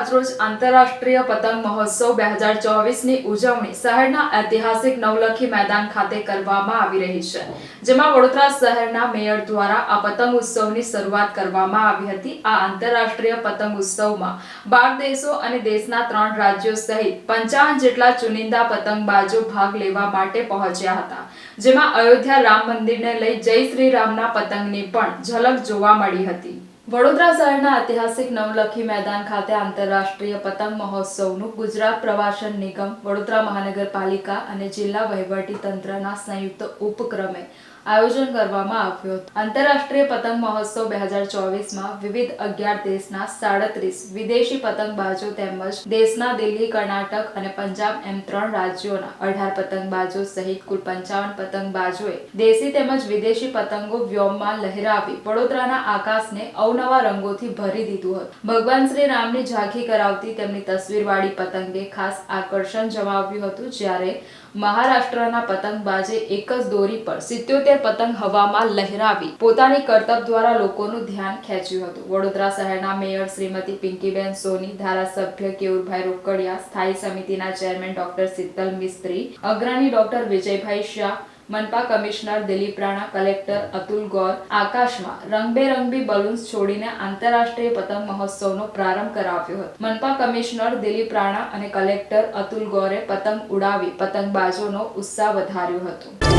આજરોજ આંતરરાષ્ટ્રીય પતંગ મહોત્સવ 2024ની ઉજવણી શહેરના ઐતિહાસિક નવલખી મેદાન ખાતે કરવામાં આવી રહી છે, જેમાં વડોદરા શહેરના મેયર દ્વારા આ પતંગ ઉત્સવની શરૂઆત કરવામાં આવી હતી। આ આંતરરાષ્ટ્રીય પતંગ ઉત્સવમાં 12 દેશો અને દેશના 3 રાજ્યો સહિત 55 જેટલા ચુનિંદા પતંગબાજો ભાગ લેવા માટે પહોંચ્યા હતા, જેમાં અયોધ્યા રામ મંદિરને લઈ જય શ્રી રામના પતંગની પણ ઝલક જોવા મળી હતી। વડોદરા શહેરના ઐતિહાસિક નવલખી મેદાન ખાતે આંતરરાષ્ટ્રીય પતંગ મહોત્સવનું ગુજરાત પ્રવાસન નિગમ, વડોદરા મહાનગરપાલિકા અને જિલ્લા વહીવટી તંત્રના સંયુક્ત ઉપક્રમે આયોજન કરવામાં આવ્યું હતું। આંતરરાષ્ટ્રીય પતંગ મહોત્સવ 2024માં વિવિધ 11 દેશના 37 વિદેશી પતંગબાજો તેમજ દેશના દિલ્હી, કર્ણાટક અને પંજાબ એમ 3 રાજ્યોના 18 પતંગબાજો સહિત કુલ 55 પતંગબાજોએ દેશી તેમજ વિદેશી પતંગો વ્યોમમાં લહેરાવી વડોદરાના આકાશને અવનવા રંગોથી ભરી દીધું હતું। ભગવાન શ્રી રામની ઝાંખી કરાવતી તેમની તસવીરવાળી પતંગે ખાસ આકર્ષણ જમાવ્યું હતું, જ્યારે મહારાષ્ટ્રના પતંગબાજે એક જ દોરી પર 77 પતંગ હવામાં લહેરાવી પોતાની કરતબ દ્વારા લોકોનું ધ્યાન ખેંચ્યું હતું। વડોદરા શહેરના મેયર શ્રીમતી પિંકીબેન સોની, ધારાસભ્ય કેયુરભાઈ રોકડિયા, સ્થાયી સમિતિના ચેરમેન ડોક્ટર શીતલ મિસ્ત્રી, અગ્રણી ડોક્ટર વિજયભાઈ શાહ, મનપા કમિશનર દિલીપ રાણા, કલેક્ટર અતુલ ગૌર આકાશમાં રંગબેરંગી બલૂન્સ છોડીને આંતરરાષ્ટ્રીય પતંગ મહોત્સવનો પ્રારંભ કરાવ્યો હતો। મનપા કમિશનર દિલીપ રાણા અને કલેક્ટર અતુલ ગૌરે પતંગ ઉડાવી પતંગબાજોનો ઉત્સાહ વધાર્યો હતો।